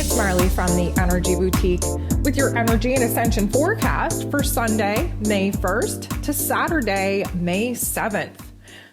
it's Marley from the Energy Boutique with your energy and ascension forecast for Sunday, May 1st to Saturday, May 7th.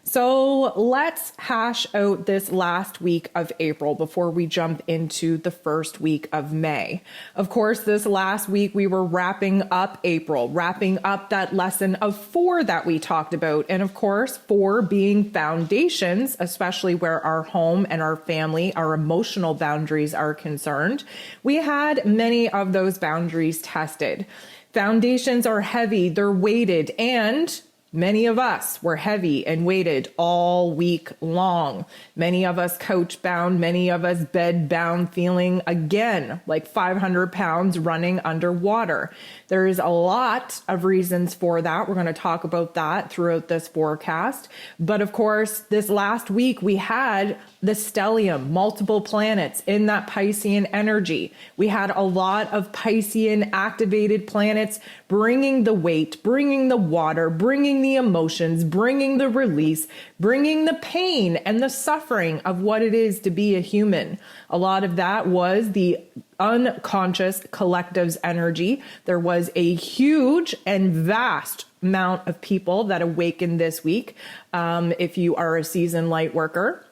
So let's hash out this last week of April before we jump into the first week of May. Of course, this last week we were wrapping up April, wrapping up that lesson of 4 that we talked about. And of course, 4 being foundations, especially where our home and our family, our emotional boundaries are concerned. We had many of those boundaries tested. Foundations are heavy, they're weighted, and many of us were heavy and weighted all week long. Many of us couch bound, many of us bed bound, feeling again like 500 pounds running underwater. There is a lot of reasons for that. We're going to talk about that throughout this forecast. But of course, this last week we had the stellium, multiple planets in that Piscean energy. We had a lot of Piscean activated planets bringing the weight, bringing the water, bringing the emotions, bringing the release, bringing the pain and the suffering of what it is to be a human. A lot of that was the unconscious collective's energy. There was a huge and vast amount of people that awakened this week. If you are a seasoned light worker,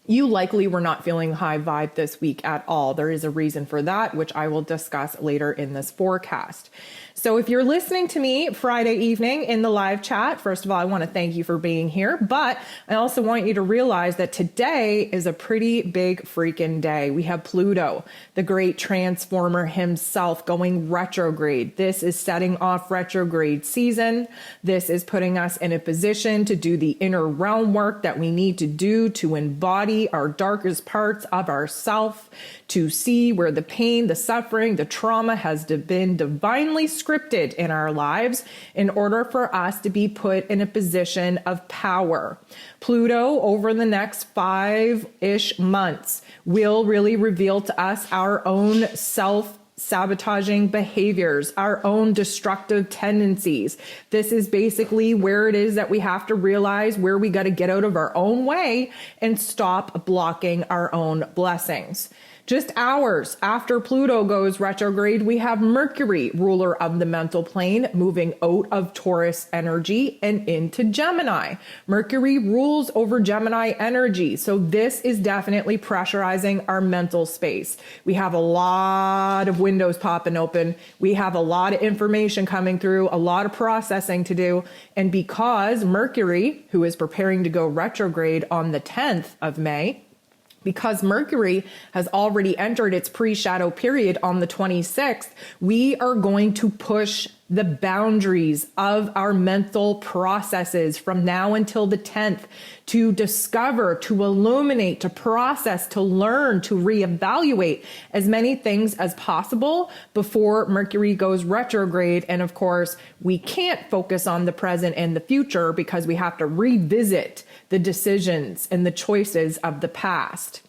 you likely were not feeling high vibe this week at all. There is a reason for that, which I will discuss later in this forecast. So if you're listening to me Friday evening in the live chat, first of all, I want to thank you for being here, but I also want you to realize that today is a pretty big freaking day. We have Pluto, the great transformer himself, going retrograde. This is setting off retrograde season. This is putting us in a position to do the inner realm work that we need to do to embody our darkest parts of ourself, to see where the pain, the suffering, the trauma has been divinely scripted in our lives in order for us to be put in a position of power. Pluto, over the next 5-ish months, will really reveal to us our own self-sabotaging behaviors, our own destructive tendencies. This is basically where it is that we have to realize where we got to get out of our own way and stop blocking our own blessings. Just hours after Pluto goes retrograde, we have Mercury, ruler of the mental plane, moving out of Taurus energy and into Gemini. Mercury rules over Gemini energy, so this is definitely pressurizing our mental space. We have a lot of windows popping open. We have a lot of information coming through, a lot of processing to do. And because Mercury, who is preparing to go retrograde on the 10th of May, because Mercury has already entered its pre-shadow period on the 26th, we are going to push the boundaries of our mental processes from now until the 10th to discover, to illuminate, to process, to learn, to reevaluate as many things as possible before Mercury goes retrograde. And of course, we can't focus on the present and the future because we have to revisit the decisions and the choices of the past.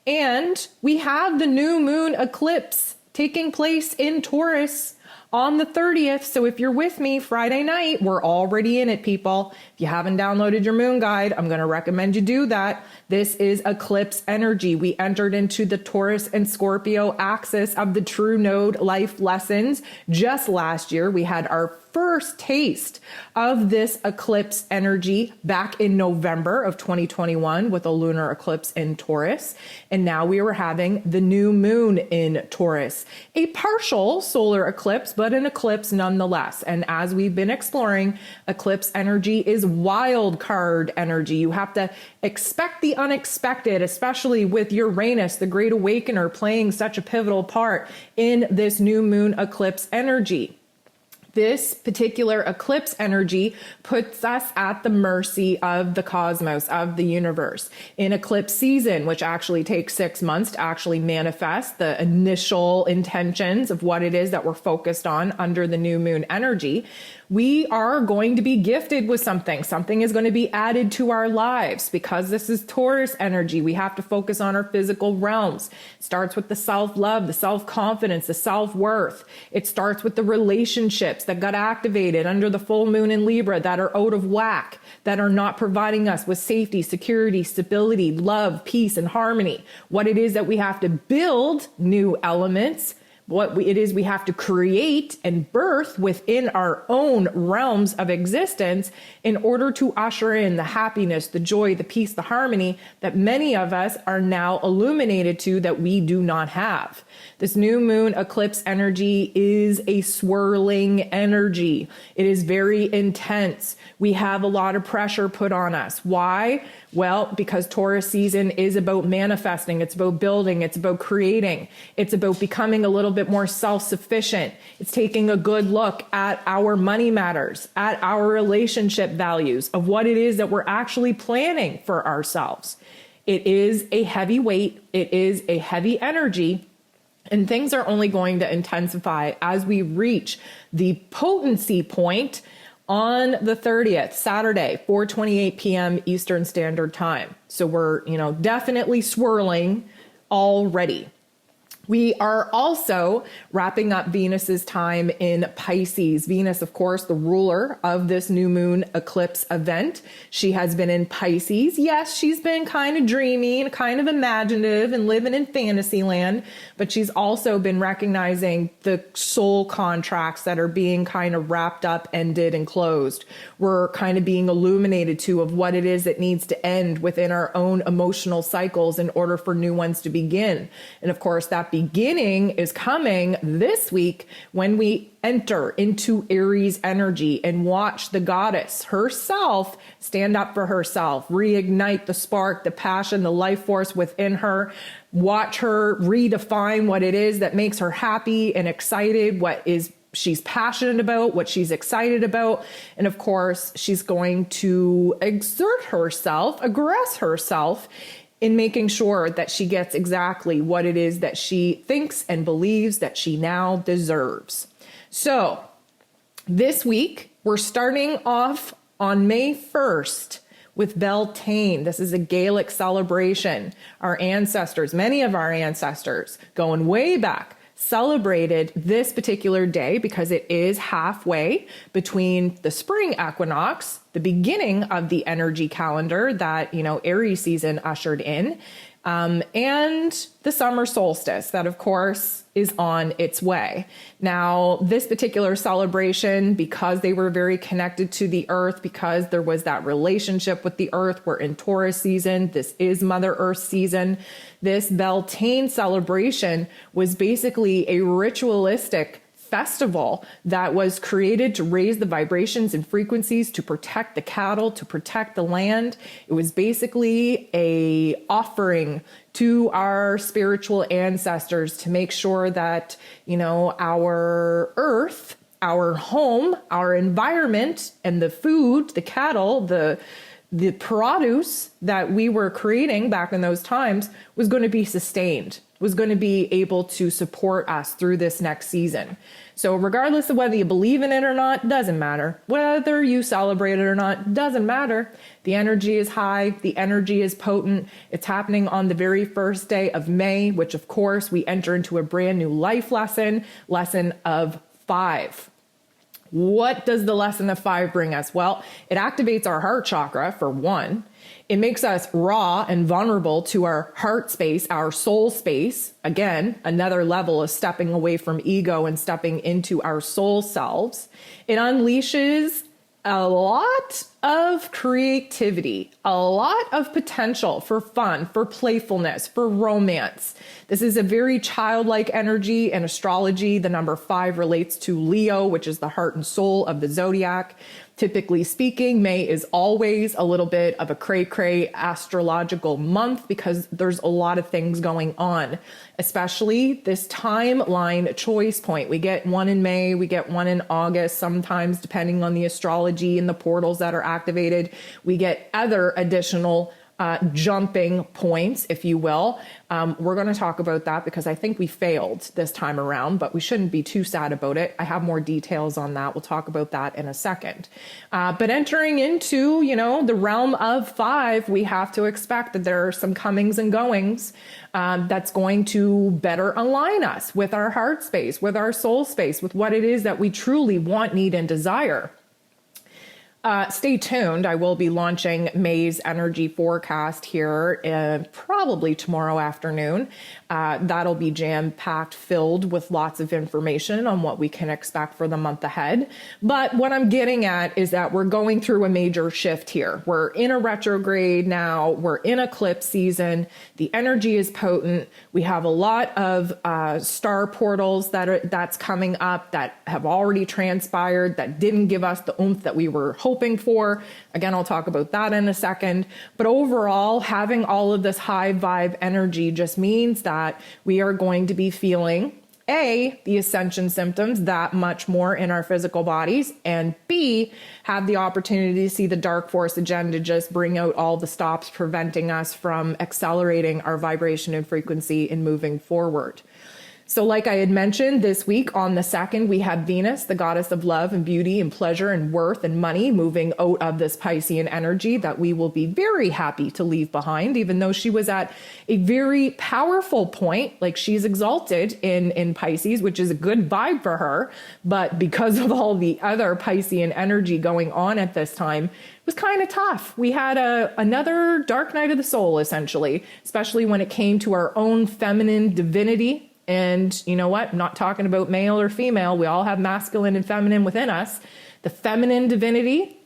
And we have the new moon eclipse taking place in Taurus on the 30th. So if you're with me Friday night, we're already in it, people. If you haven't downloaded your moon guide, I'm going to recommend you do that. This is eclipse energy. We entered into the Taurus and Scorpio axis of the True Node life lessons just last year. We had our first taste of this eclipse energy back in November of 2021 with a lunar eclipse in Taurus. And now we were having the new moon in Taurus, a partial solar eclipse, but an eclipse nonetheless. And as we've been exploring, eclipse energy is wild card energy. You have to expect the unexpected, especially with Uranus, the great awakener, playing such a pivotal part in this new moon eclipse energy. This particular eclipse energy puts us at the mercy of the cosmos, of the universe. In eclipse season, which actually takes 6 months to actually manifest the initial intentions of what it is that we're focused on under the new moon energy, We are going to be gifted with something. Something is going to be added to our lives. Because this is Taurus energy, we have to focus on our physical realms. It starts with the self-love, the self-confidence, the self-worth. It starts with the relationships that got activated under the full moon in Libra that are out of whack, that are not providing us with safety, security, stability, love, peace, and harmony. What it is that we have to build new elements, it is we have to create and birth within our own realms of existence in order to usher in the happiness, the joy, the peace, the harmony that many of us are now illuminated to that we do not have. This new moon eclipse energy is a swirling energy. It is very intense. We have a lot of pressure put on us. Why? Well, because Taurus season is about manifesting. It's about building. It's about creating. It's about becoming a little bit more self-sufficient. It's taking a good look at our money matters, at our relationship values, of what it is that we're actually planning for ourselves. It is a heavy weight. It is a heavy energy. And things are only going to intensify as we reach the potency point on the 30th, Saturday, 4:28 p.m. Eastern Standard Time. So we're, definitely swirling already. We are also wrapping up Venus's time in Pisces. Venus, of course, the ruler of this new moon eclipse event. She has been in Pisces. Yes, she's been kind of dreamy and kind of imaginative and living in fantasy land, but she's also been recognizing the soul contracts that are being kind of wrapped up, ended, and closed. We're kind of being illuminated to of what it is that needs to end within our own emotional cycles in order for new ones to begin. And of course, that beginning is coming this week when we enter into Aries energy and watch the goddess herself stand up for herself, reignite the spark, the passion, the life force within her, watch her redefine what it is that makes her happy and excited, what is she's passionate about, what she's excited about. And of course, she's going to exert herself, aggress herself in making sure that she gets exactly what it is that she thinks and believes that she now deserves. So this week, we're starting off on May 1st with Beltane. This is a Gaelic celebration. Our ancestors, many of our ancestors, going way back, celebrated this particular day because it is halfway between the spring equinox, the beginning of the energy calendar that, Aries season ushered in, and the summer solstice that, of course, is on its way. Now, this particular celebration, because they were very connected to the earth, because there was that relationship with the earth, we're in Taurus season, this is Mother Earth season. This Beltane celebration was basically a ritualistic festival that was created to raise the vibrations and frequencies, to protect the cattle, to protect the land. It was basically a offering to our spiritual ancestors to make sure that, our earth, our home, our environment, and the food, the cattle, the produce that we were creating back in those times was going to be sustained, was going to be able to support us through this next season. So regardless of whether you believe in it or not, doesn't matter. Whether you celebrate it or not, doesn't matter. The energy is high. The energy is potent. It's happening on the very first day of May, which of course we enter into a brand new life lesson of 5. What does the lesson of 5 bring us? Well, it activates our heart chakra for one. It makes us raw and vulnerable to our heart space, our soul space. Again, another level of stepping away from ego and stepping into our soul selves. It unleashes a lot of creativity, a lot of potential for fun, for playfulness, for romance. This is a very childlike energy. In astrology, the number 5 relates to Leo, which is the heart and soul of the zodiac. Typically speaking, May is always a little bit of a cray-cray astrological month because there's a lot of things going on, especially this timeline choice point. We get one in May, we get one in August, sometimes depending on the astrology and the portals that are activated. We get other additional jumping points, if you will. We're going to talk about that because I think we failed this time around, but we shouldn't be too sad about it. I have more details on that. We'll talk about that in a second. But entering into, the realm of 5, we have to expect that there are some comings and goings that's going to better align us with our heart space, with our soul space, with what it is that we truly want, need, and desire. Stay tuned. I will be launching May's energy forecast here probably tomorrow afternoon. That'll be jam-packed, filled with lots of information on what we can expect for the month ahead. But what I'm getting at is that we're going through a major shift here. We're in a retrograde now. We're in eclipse season. The energy is potent. We have a lot of star portals that's coming up that have already transpired, that didn't give us the oomph that we were hoping for. Again, I'll talk about that in a second. But overall, having all of this high vibe energy just means that we are going to be feeling the ascension symptoms that much more in our physical bodies, and B, have the opportunity to see the dark force agenda just bring out all the stops preventing us from accelerating our vibration and frequency and moving forward. So like I had mentioned, this week on the 2nd, we have Venus, the goddess of love and beauty and pleasure and worth and money, moving out of this Piscean energy that we will be very happy to leave behind, even though she was at a very powerful point, like she's exalted in Pisces, which is a good vibe for her. But because of all the other Piscean energy going on at this time, it was kind of tough. We had another dark night of the soul, essentially, especially when it came to our own feminine divinity. And you know what? I'm not talking about male or female. We all have masculine and feminine within us. The feminine divinity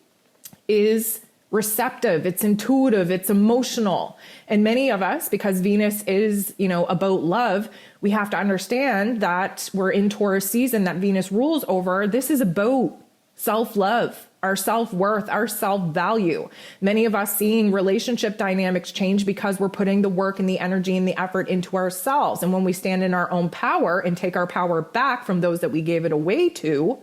is receptive. It's intuitive. It's emotional. And many of us, because Venus is, about love, we have to understand that we're in Taurus season that Venus rules over. This is about self-love, our self-worth, our self-value. Many of us seeing relationship dynamics change because we're putting the work and the energy and the effort into ourselves. And when we stand in our own power and take our power back from those that we gave it away to,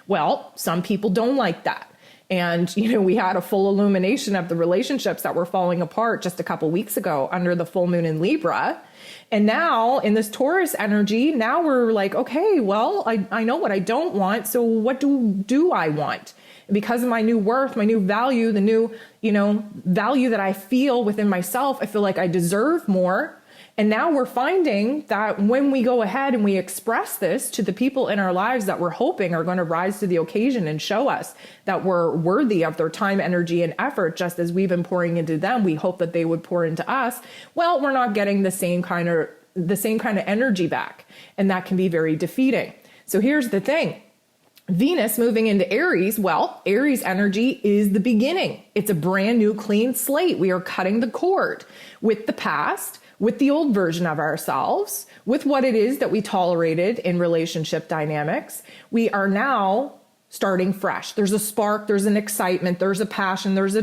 well, some people don't like that. And, we had a full illumination of the relationships that were falling apart just a couple weeks ago under the full moon in Libra. And now in this Taurus energy, now we're like, okay, well, I know what I don't want. So what do I want? And because of my new worth, my new value, the new, value that I feel within myself, I feel like I deserve more. And now we're finding that when we go ahead and we express this to the people in our lives that we're hoping are going to rise to the occasion and show us that we're worthy of their time, energy, and effort, just as we've been pouring into them, we hope that they would pour into us. Well, we're not getting the same kind of energy back. And that can be very defeating. So here's the thing. Venus moving into Aries, well, Aries energy is the beginning. It's a brand new clean slate. We are cutting the cord with the past, with the old version of ourselves, with what it is that we tolerated in relationship dynamics. We are now starting fresh. There's a spark, there's an excitement, there's a passion, there's a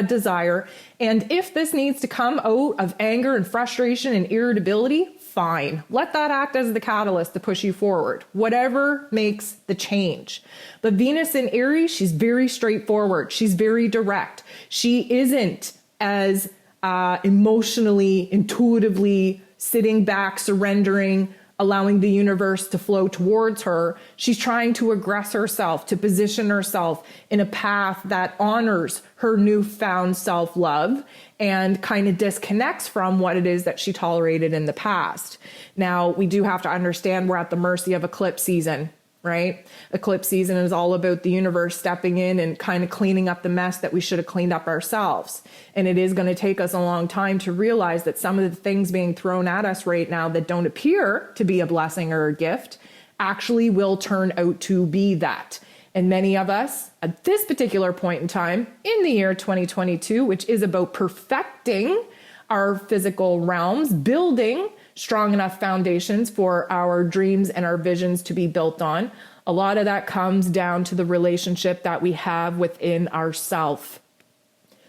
desire. And if this needs to come out of anger and frustration and irritability, fine. Let that act as the catalyst to push you forward. Whatever makes the change. But Venus in Aries, she's very straightforward. She's very direct. She isn't as emotionally, intuitively sitting back, surrendering, allowing the universe to flow towards her. She's trying to aggress herself, to position herself in a path that honors her newfound self-love and kind of disconnects from what it is that she tolerated in the past. Now, we do have to understand we're at the mercy of eclipse season, right? Eclipse season is all about the universe stepping in and kind of cleaning up the mess that we should have cleaned up ourselves. And it is going to take us a long time to realize that some of the things being thrown at us right now that don't appear to be a blessing or a gift actually will turn out to be that. And many of us at this particular point in time in the year 2022, which is about perfecting our physical realms, building strong enough foundations for our dreams and our visions to be built on. A lot of that comes down to the relationship that we have within ourself.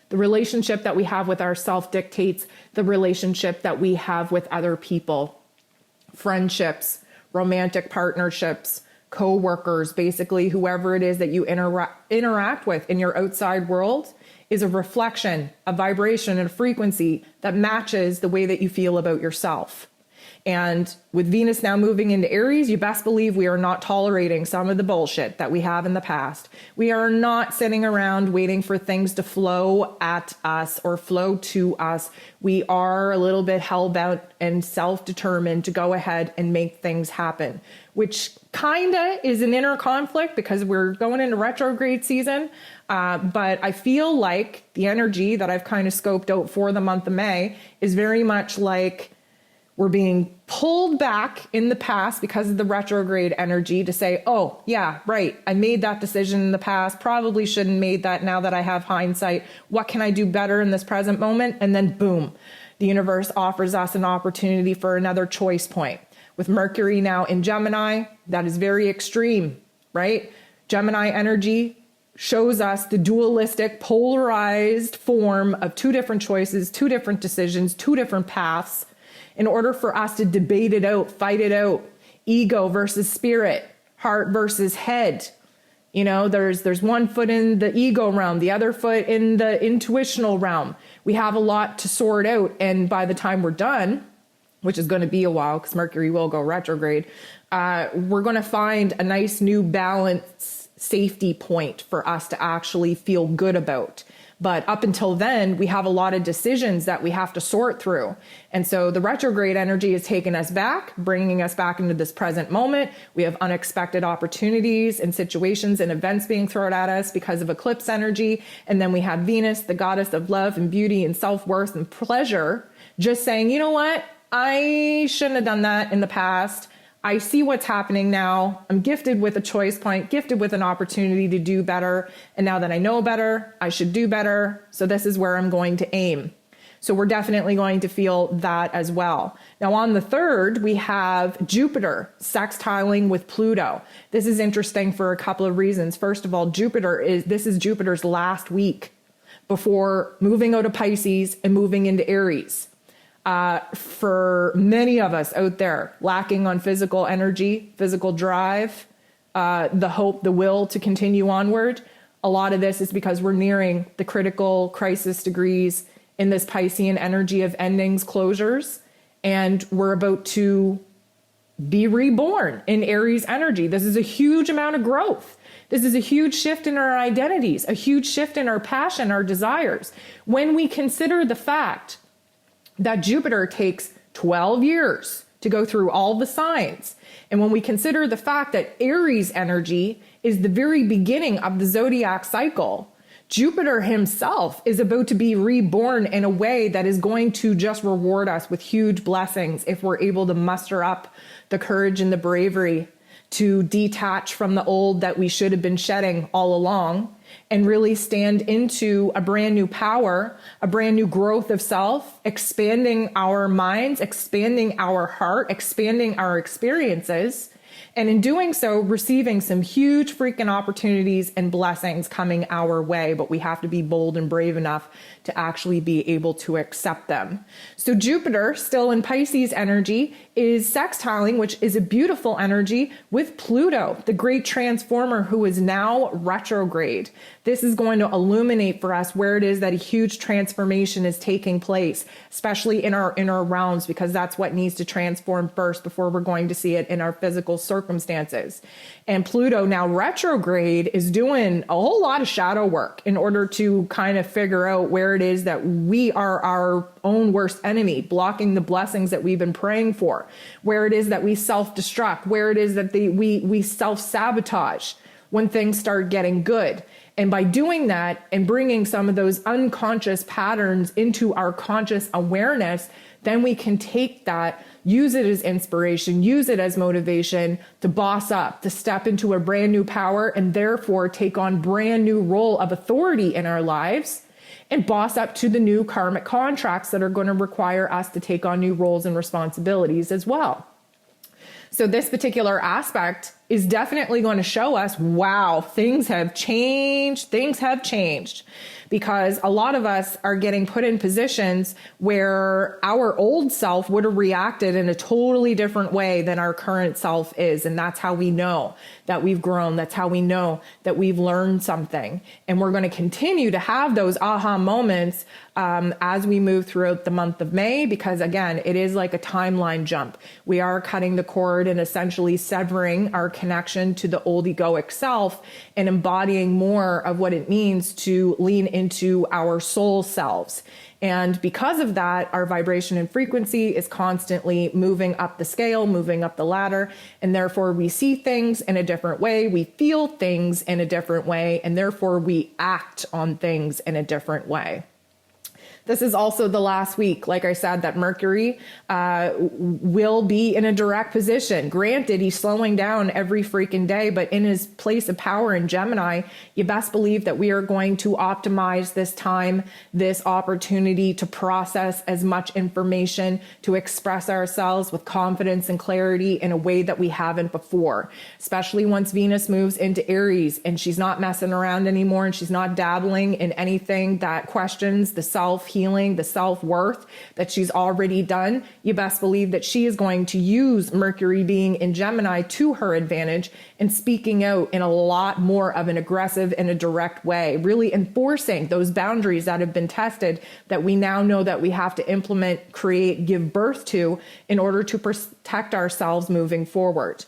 The relationship that we have with ourself dictates the relationship that we have with other people. Friendships, romantic partnerships, co-workers, basically whoever it is that you interact with in your outside world is a reflection, a vibration, and a frequency that matches the way that you feel about yourself. And with Venus now moving into Aries, you best believe we are not tolerating some of the bullshit that we have in the past. We are not sitting around waiting for things to flow at us or flow to us. We are a little bit hellbound and self-determined to go ahead and make things happen, which kind of is an inner conflict because we're going into retrograde season. But I feel like the energy that I've kind of scoped out for the month of May is very much like we're being pulled back in the past because of the retrograde energy to say, oh, yeah, right, I made that decision in the past, probably shouldn't have made that now that I have hindsight. What can I do better in this present moment? And then boom, the universe offers us an opportunity for another choice point. With Mercury now in Gemini, that is very extreme, right? Gemini energy shows us the dualistic, polarized form of two different choices, two different decisions, two different paths, in order for us to debate it out, fight it out, ego versus spirit, heart versus head. You know, there's one foot in the ego realm, the other foot in the intuitional realm. We have a lot to sort out. And by the time we're done, which is going to be a while because Mercury will go retrograde, we're going to find a nice new balance safety point for us to actually feel good about. But up until then, we have a lot of decisions that we have to sort through. And so the retrograde energy is taking us back, bringing us back into this present moment. We have unexpected opportunities and situations and events being thrown at us because of eclipse energy. And then we have Venus, the goddess of love and beauty and self-worth and pleasure, just saying, you know what? I shouldn't have done that in the past. I see what's happening now. I'm gifted with a choice point, gifted with an opportunity to do better. And now that I know better, I should do better. So this is where I'm going to aim. So we're definitely going to feel that as well. Now on the 3rd, we have Jupiter sextiling with Pluto. This is interesting for a couple of reasons. First of all, this is Jupiter's last week before moving out of Pisces and moving into Aries. For many of us out there lacking on physical energy, physical drive, the hope, the will to continue onward, a lot of this is because we're nearing the critical crisis degrees in this Piscean energy of endings, closures, and we're about to be reborn in Aries energy. This is a huge amount of growth. This is a huge shift in our identities, a huge shift in our passion, our desires. When we consider the fact that Jupiter takes 12 years to go through all the signs. And when we consider the fact that Aries energy is the very beginning of the zodiac cycle, Jupiter himself is about to be reborn in a way that is going to just reward us with huge blessings if we're able to muster up the courage and the bravery to detach from the old that we should have been shedding all along and really stand into a brand new power, a brand new growth of self, expanding our minds, expanding our heart, expanding our experiences, and in doing so, receiving some huge freaking opportunities and blessings coming our way, but we have to be bold and brave enough to actually be able to accept them. So Jupiter, still in Pisces energy, is sextiling, which is a beautiful energy, with Pluto, the great transformer who is now retrograde. This is going to illuminate for us where it is that a huge transformation is taking place, especially in our inner realms, because that's what needs to transform first before we're going to see it in our physical circumstances. And Pluto now retrograde is doing a whole lot of shadow work in order to kind of figure out where it is that we are our own worst enemy, blocking the blessings that we've been praying for, where it is that we self-destruct, where it is that we self-sabotage when things start getting good. And by doing that and bringing some of those unconscious patterns into our conscious awareness, then we can take that, use it as inspiration, use it as motivation to boss up, to step into a brand new power, and therefore take on brand new role of authority in our lives and boss up to the new karmic contracts that are going to require us to take on new roles and responsibilities as well. So this particular aspect is definitely going to show us, wow, things have changed. Things have changed. Because a lot of us are getting put in positions where our old self would have reacted in a totally different way than our current self is. And that's how we know that we've grown. That's how we know that we've learned something. And we're going to continue to have those aha moments as we move throughout the month of May, because again, it is like a timeline jump. We are cutting the cord and essentially severing our connection to the old egoic self and embodying more of what it means to lean into our soul selves. And because of that, our vibration and frequency is constantly moving up the scale, moving up the ladder, and therefore we see things in a different way, we feel things in a different way, and therefore we act on things in a different way. This is also the last week, like I said, that Mercury will be in a direct position. Granted, he's slowing down every freaking day, but in his place of power in Gemini, you best believe that we are going to optimize this time, this opportunity to process as much information, to express ourselves with confidence and clarity in a way that we haven't before, especially once Venus moves into Aries and she's not messing around anymore and she's not dabbling in anything that questions the self-healing, the self-worth that she's already done. You best believe that she is going to use Mercury being in Gemini to her advantage and speaking out in a lot more of an aggressive and a direct way, really enforcing those boundaries that have been tested that we now know that we have to implement, create, give birth to in order to protect ourselves moving forward.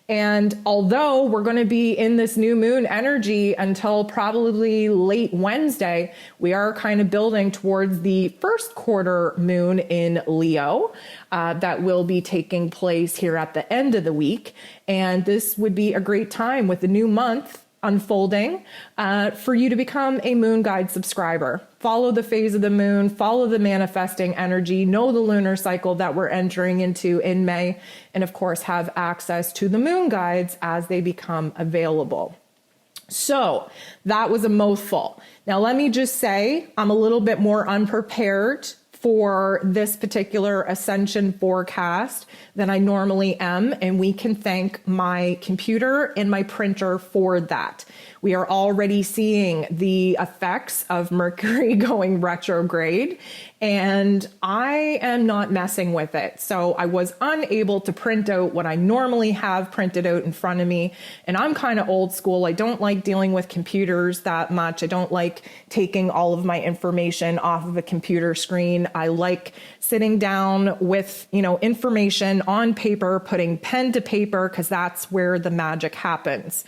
And although we're going to be in this new moon energy until probably late Wednesday, we are kind of building towards the first quarter moon in Leo that will be taking place here at the end of the week. And this would be a great time with the new month unfolding for you to become a Moon Guide subscriber. Follow the phase of the moon, follow the manifesting energy, know the lunar cycle that we're entering into in May, and of course have access to the moon guides as they become available. So that was a mouthful. Now let me just say I'm a little bit more unprepared for this particular Ascension forecast than I normally am, and we can thank my computer and my printer for that. We are already seeing the effects of Mercury going retrograde, and I am not messing with it. So I was unable to print out what I normally have printed out in front of me, and I'm kind of old school. I don't like dealing with computers that much. I don't like taking all of my information off of a computer screen. I like sitting down with, information on paper, putting pen to paper, because that's where the magic happens.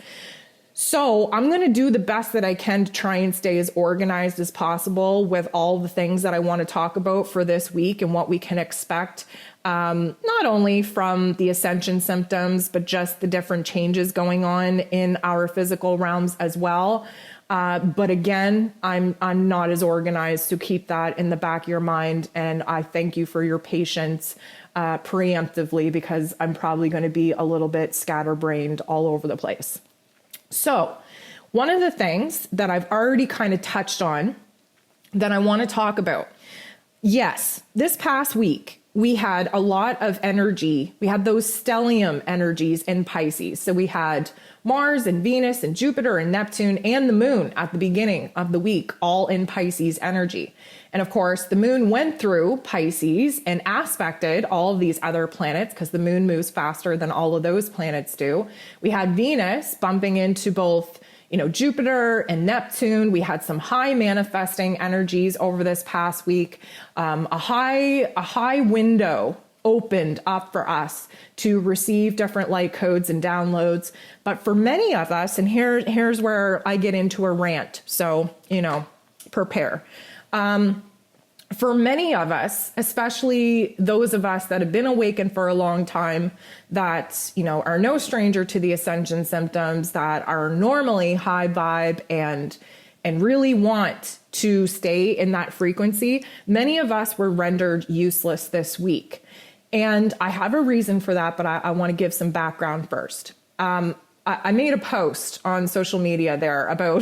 So I'm going to do the best that I can to try and stay as organized as possible with all the things that I want to talk about for this week and what we can expect, not only from the ascension symptoms, but just the different changes going on in our physical realms as well. But again, I'm not as organized, so keep that in the back of your mind. And I thank you for your patience preemptively, because I'm probably going to be a little bit scatterbrained all over the place. So one of the things that I've already kind of touched on that I want to talk about. Yes, this past week, we had a lot of energy. We had those stellium energies in Pisces. So we had Mars and Venus and Jupiter and Neptune and the moon at the beginning of the week, all in Pisces energy. And of course, the moon went through Pisces and aspected all of these other planets, because the moon moves faster than all of those planets do. We had Venus bumping into both Jupiter and Neptune. We had some high manifesting energies over this past week. A high window opened up for us to receive different light codes and downloads. But for many of us, and here's where I get into a rant. So, prepare. For many of us, especially those of us that have been awakened for a long time, that, are no stranger to the ascension symptoms, that are normally high vibe and really want to stay in that frequency, many of us were rendered useless this week. And I have a reason for that, but I want to give some background first. I made a post on social media there about,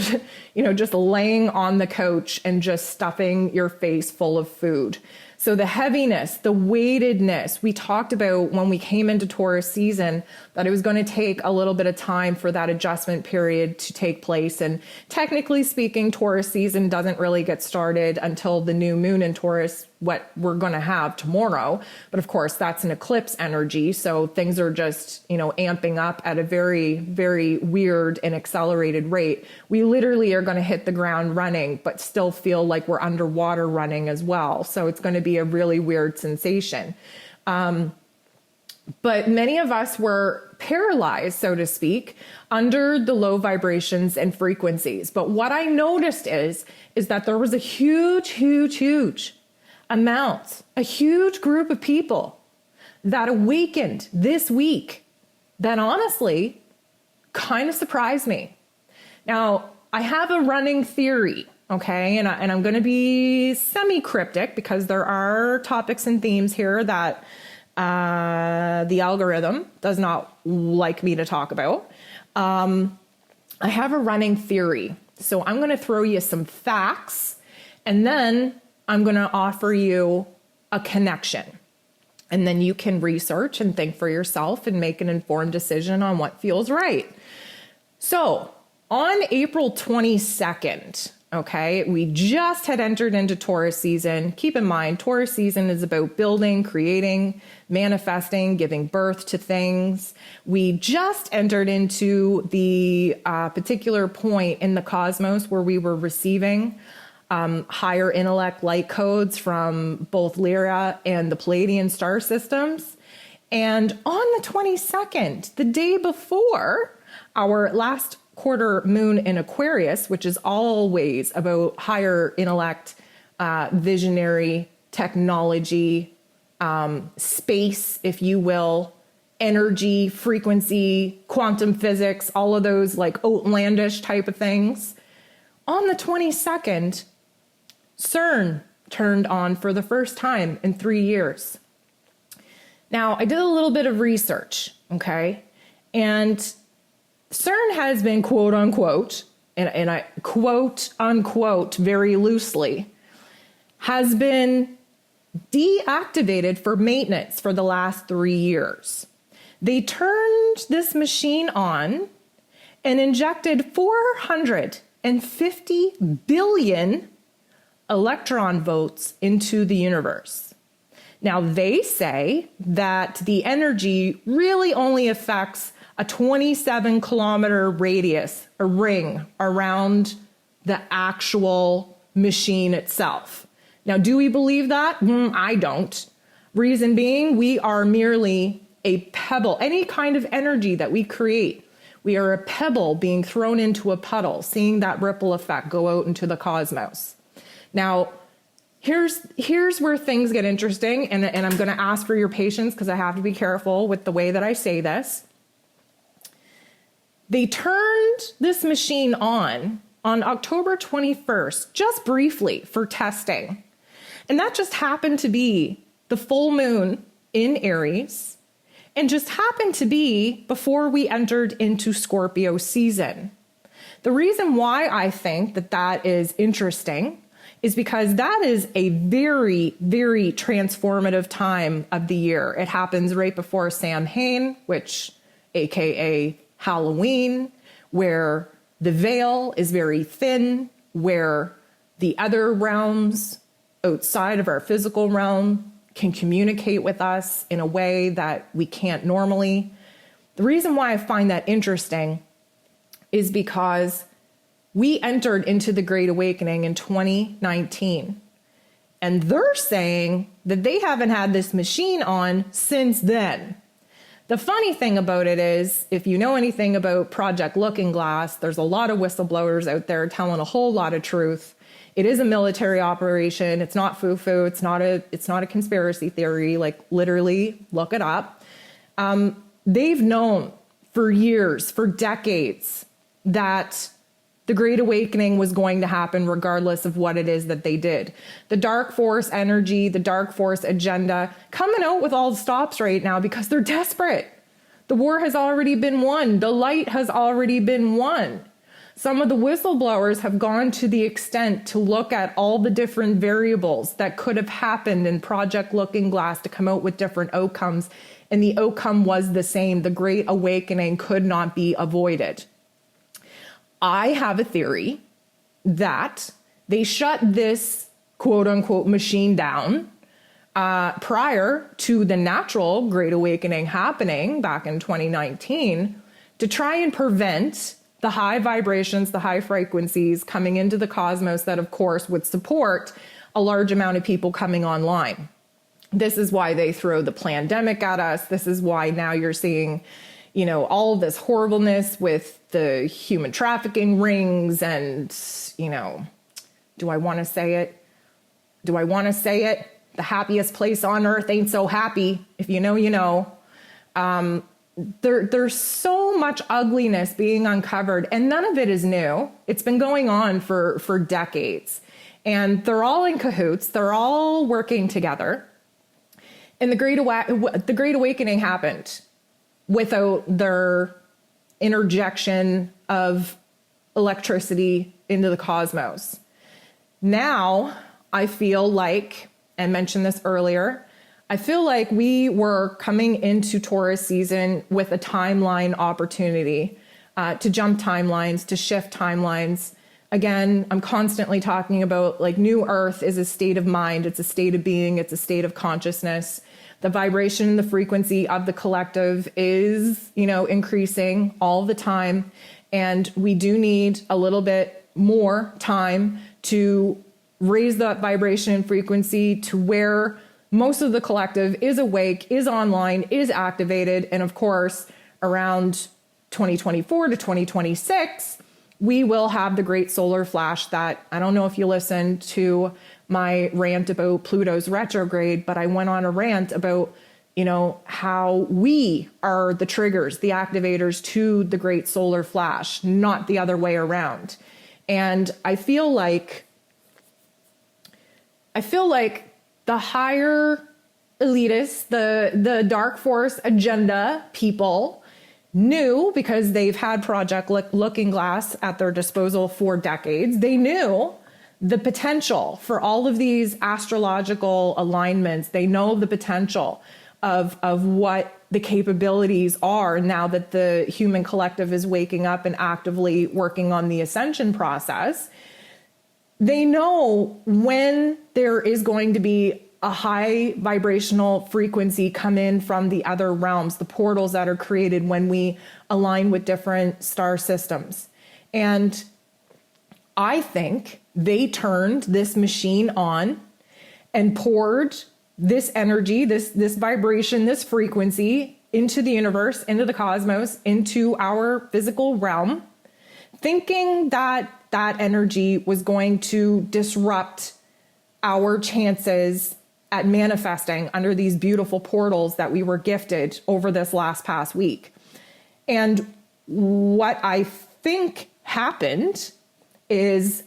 just laying on the couch and just stuffing your face full of food. So the heaviness, the weightedness, we talked about when we came into Taurus season that it was going to take a little bit of time for that adjustment period to take place. And technically speaking, Taurus season doesn't really get started until the new moon in Taurus, what we're going to have tomorrow. But of course, that's an eclipse energy. So things are just, amping up at a very, very weird and accelerated rate. We literally are going to hit the ground running, but still feel like we're underwater running as well. So it's going to be a really weird sensation. But many of us were paralyzed, so to speak, under the low vibrations and frequencies. But what I noticed is that there was a huge amount, a huge group of people that awakened this week that honestly kind of surprised me. Now, I have a running theory. Okay, and I'm going to be semi-cryptic because there are topics and themes here that the algorithm does not like me to talk about. I have a running theory. So I'm going to throw you some facts, and then I'm going to offer you a connection. And then you can research and think for yourself and make an informed decision on what feels right. So on April 22nd, okay, we just had entered into Taurus season. Keep in mind, Taurus season is about building, creating, manifesting, giving birth to things. We just entered into the particular point in the cosmos where we were receiving higher intellect light codes from both Lyra and the Palladian star systems. And on the 22nd, the day before our last quarter moon in Aquarius, which is always about higher intellect, visionary technology, space, if you will, energy, frequency, quantum physics, all of those like outlandish type of things. On the 22nd, CERN turned on for the first time in 3 years. Now, I did a little bit of research, okay? And CERN has been quote unquote, and I quote unquote very loosely, has been deactivated for maintenance for the last 3 years. They turned this machine on and injected 450 billion electron volts into the universe. Now, they say that the energy really only affects a 27-kilometer radius, a ring around the actual machine itself. Now, do we believe that? I don't. Reason being, we are merely a pebble. Any kind of energy that we create, we are a pebble being thrown into a puddle, seeing that ripple effect go out into the cosmos. Now, here's where things get interesting, and I'm going to ask for your patience because I have to be careful with the way that I say this. They turned this machine on October 21st, just briefly for testing. And that just happened to be the full moon in Aries, and just happened to be before we entered into Scorpio season. The reason why I think that is interesting is because that is a very, very transformative time of the year. It happens right before Samhain, which AKA Halloween, where the veil is very thin, where the other realms outside of our physical realm can communicate with us in a way that we can't normally. The reason why I find that interesting is because we entered into the Great Awakening in 2019, and they're saying that they haven't had this machine on since then. The funny thing about it is, if you know anything about Project Looking Glass, there's a lot of whistleblowers out there telling a whole lot of truth. It is a military operation. It's not foo-foo. It's not a conspiracy theory. Like, literally, look it up. They've known for years, for decades, that the Great Awakening was going to happen regardless of what it is that they did. The dark force energy, the dark force agenda, coming out with all the stops right now because they're desperate. The war has already been won. The light has already been won. Some of the whistleblowers have gone to the extent to look at all the different variables that could have happened in Project Looking Glass to come out with different outcomes. And the outcome was the same. The Great Awakening could not be avoided. I have a theory that they shut this quote unquote machine down prior to the natural Great Awakening happening back in 2019 to try and prevent the high vibrations, the high frequencies coming into the cosmos that, of course, would support a large amount of people coming online. This is why they throw the pandemic at us. This is why now you're seeing, all of this horribleness with the human trafficking rings and, do I want to say it? The happiest place on earth ain't so happy. If you know, you know. There's so much ugliness being uncovered, and none of it is new. It's been going on for decades, and they're all in cahoots. They're all working together. And the Great Awakening happened without their interjection of electricity into the cosmos. Now, I feel like, I mentioned this earlier, I feel like we were coming into Taurus season with a timeline opportunity to jump timelines, to shift timelines. Again, I'm constantly talking about new Earth is a state of mind. It's a state of being. It's a state of consciousness. The vibration and the frequency of the collective is, increasing all the time. And we do need a little bit more time to raise that vibration and frequency to where most of the collective is awake, is online, is activated. And of course, around 2024 to 2026, we will have the great solar flash that, I don't know if you listened to my rant about Pluto's retrograde, but I went on a rant about, how we are the triggers, the activators to the great solar flash, not the other way around. And I feel like the higher elitists, the dark force agenda people knew, because they've had Project Looking Glass at their disposal for decades, they knew the potential for all of these astrological alignments. They know the potential of what the capabilities are now that the human collective is waking up and actively working on the ascension process. They know when there is going to be a high vibrational frequency come in from the other realms, the portals that are created when we align with different star systems. And I think they turned this machine on and poured this energy, this vibration, this frequency into the universe, into the cosmos, into our physical realm, thinking that that energy was going to disrupt our chances at manifesting under these beautiful portals that we were gifted over this past week. And what I think happened is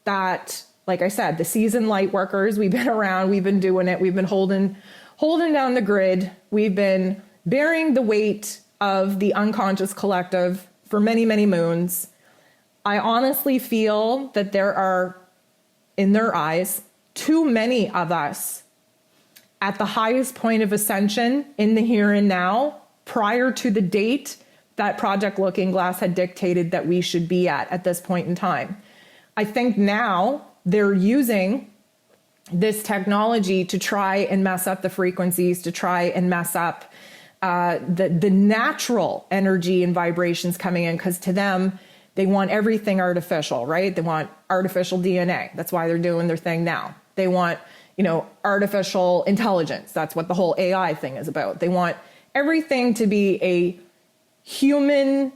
that, like I said, the seasoned light workers, we've been around, we've been doing it, we've been holding down the grid, we've been bearing the weight of the unconscious collective for many, many moons. I honestly feel that there are, in their eyes, too many of us at the highest point of ascension in the here and now, prior to the date that Project Looking Glass had dictated that we should be at this point in time. I think now they're using this technology to try and mess up the frequencies, to try and mess up the natural energy and vibrations coming in, because to them, they want everything artificial, right? They want artificial DNA. That's why they're doing their thing now. They want, artificial intelligence. That's what the whole AI thing is about. They want everything to be a human,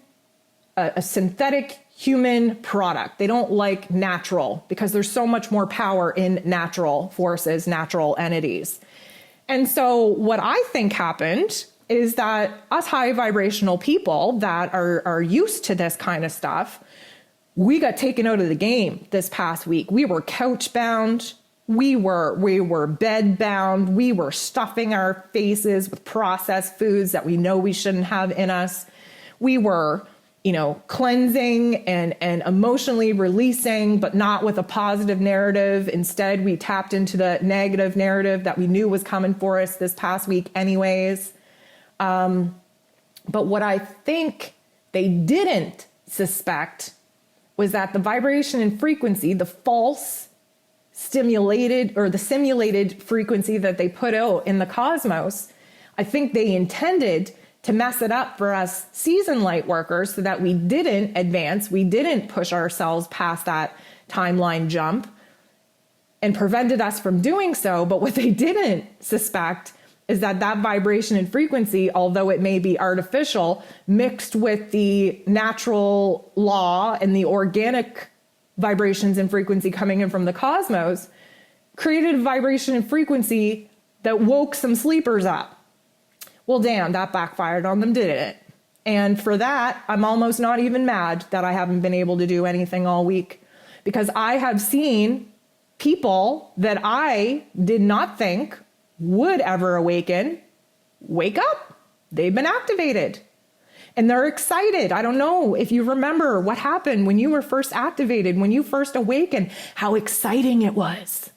a synthetic human product. They don't like natural, because there's so much more power in natural forces, natural entities. And so what I think happened is that us high vibrational people that are used to this kind of stuff, we got taken out of the game this past week. We were couch bound. We were bed bound. We were stuffing our faces with processed foods that we know we shouldn't have in us. We were, cleansing and emotionally releasing, but not with a positive narrative. Instead, we tapped into the negative narrative that we knew was coming for us this past week anyways. But what I think they didn't suspect was that the vibration and frequency, the false stimulated or the simulated frequency that they put out in the cosmos, I think they intended to mess it up for us season light workers so that we didn't advance, we didn't push ourselves past that timeline jump, and prevented us from doing so. But what they didn't suspect is that that vibration and frequency, although it may be artificial, mixed with the natural law and the organic vibrations and frequency coming in from the cosmos, created a vibration and frequency that woke some sleepers up. Well, damn, that backfired on them, didn't it? And for that, I'm almost not even mad that I haven't been able to do anything all week, because I have seen people that I did not think would ever awaken, wake up. They've been activated and they're excited. I don't know if you remember what happened when you were first activated, when you first awakened, how exciting it was.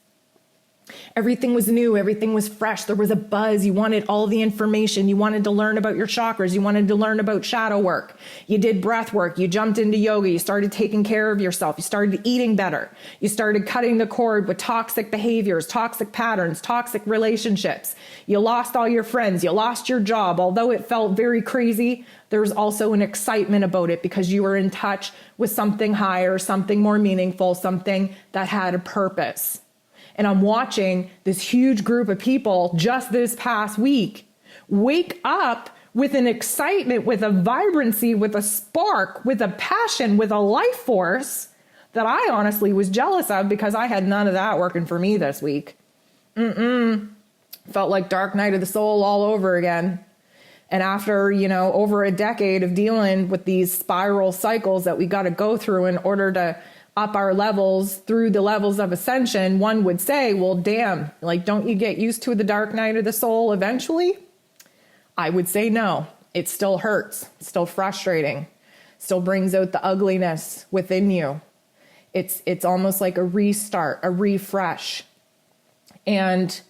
Everything was new. Everything was fresh. There was a buzz. You wanted all the information. You wanted to learn about your chakras. You wanted to learn about shadow work. You did breath work. You jumped into yoga. You started taking care of yourself. You started eating better. You started cutting the cord with toxic behaviors, toxic patterns, toxic relationships. You lost all your friends. You lost your job. Although it felt very crazy, there was also an excitement about it because you were in touch with something higher, something more meaningful, something that had a purpose. And I'm watching this huge group of people just this past week wake up with an excitement, with a vibrancy, with a spark, with a passion, with a life force that I honestly was jealous of because I had none of that working for me this week. Felt like dark night of the soul all over again. And after, over a decade of dealing with these spiral cycles that we got to go through in order to up our levels through the levels of ascension, one would say, well, damn, don't you get used to the dark night of the soul eventually? I would say no. It still hurts, it's still frustrating, still brings out the ugliness within you. It's almost like a restart, a refresh. And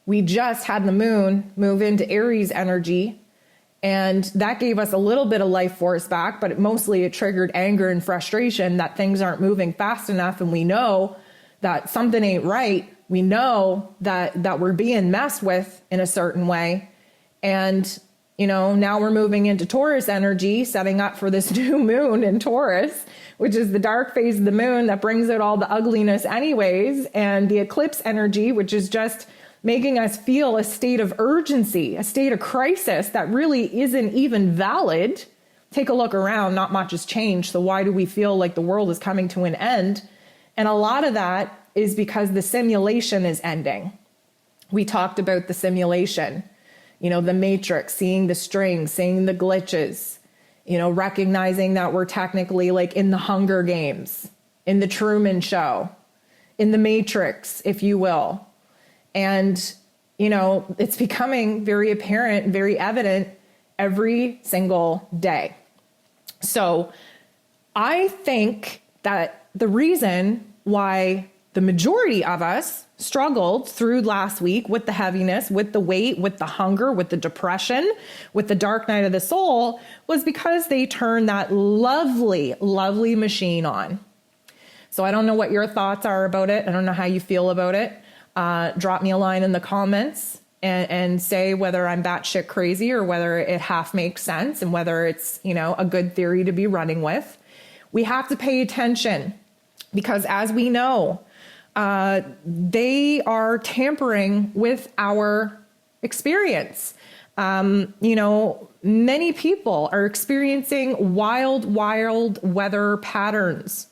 we just had the moon move into Aries energy, and that gave us a little bit of life force back, but mostly it triggered anger and frustration that things aren't moving fast enough. And we know that something ain't right. We know that we're being messed with in a certain way. And, now we're moving into Taurus energy, setting up for this new moon in Taurus, which is the dark phase of the moon that brings out all the ugliness anyways. And the eclipse energy, which is just making us feel a state of urgency, a state of crisis that really isn't even valid. Take a look around, not much has changed. So why do we feel like the world is coming to an end? And a lot of that is because the simulation is ending. We talked about the simulation, the matrix, seeing the strings, seeing the glitches, recognizing that we're technically like in the Hunger Games, in the Truman Show, in the Matrix, if you will. And, it's becoming very apparent, very evident every single day. So I think that the reason why the majority of us struggled through last week with the heaviness, with the weight, with the hunger, with the depression, with the dark night of the soul was because they turned that lovely, lovely machine on. So I don't know what your thoughts are about it. I don't know how you feel about it. Drop me a line in the comments and say whether I'm batshit crazy or whether it half makes sense and whether it's, a good theory to be running with. We have to pay attention because as we know, they are tampering with our experience. Many people are experiencing wild weather patterns.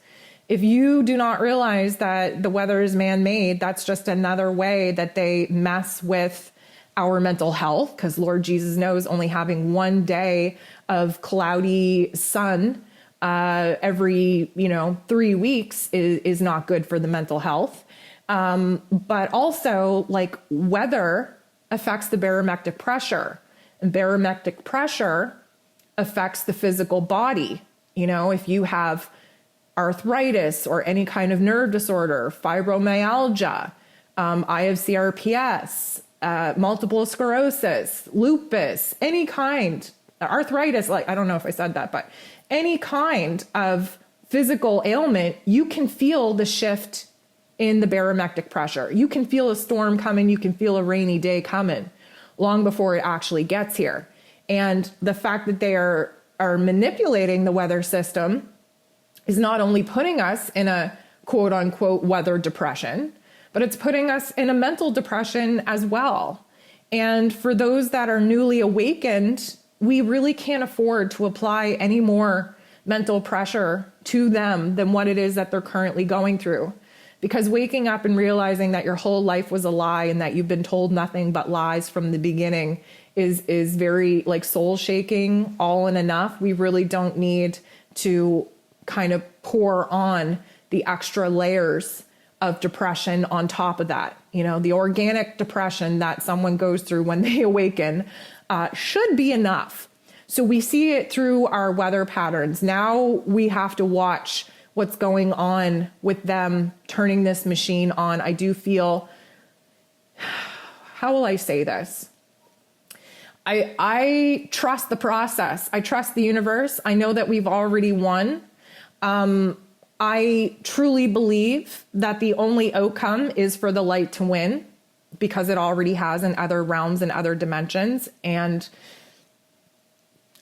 If you do not realize that the weather is man-made, that's just another way that they mess with our mental health, because Lord Jesus knows only having one day of cloudy sun every 3 weeks is not good for the mental health. But also, weather affects the barometric pressure, and barometric pressure affects the physical body. If you have arthritis or any kind of nerve disorder, fibromyalgia, I have CRPS, multiple sclerosis, lupus, any kind, arthritis, like, I don't know if I said that, but any kind of physical ailment, you can feel the shift in the barometric pressure. You can feel a storm coming. You can feel a rainy day coming long before it actually gets here. And the fact that they are manipulating the weather system is not only putting us in a quote unquote weather depression, but it's putting us in a mental depression as well. And for those that are newly awakened, we really can't afford to apply any more mental pressure to them than what it is that they're currently going through. Because waking up and realizing that your whole life was a lie and that you've been told nothing but lies from the beginning is very like soul shaking all in enough. We really don't need to kind of pour on the extra layers of depression on top of that. The organic depression that someone goes through when they awaken should be enough. So we see it through our weather patterns. Now we have to watch what's going on with them turning this machine on. I do feel, how will I say this? I trust the process. I trust the universe. I know that we've already won. I truly believe that the only outcome is for the light to win, because it already has in other realms and other dimensions. And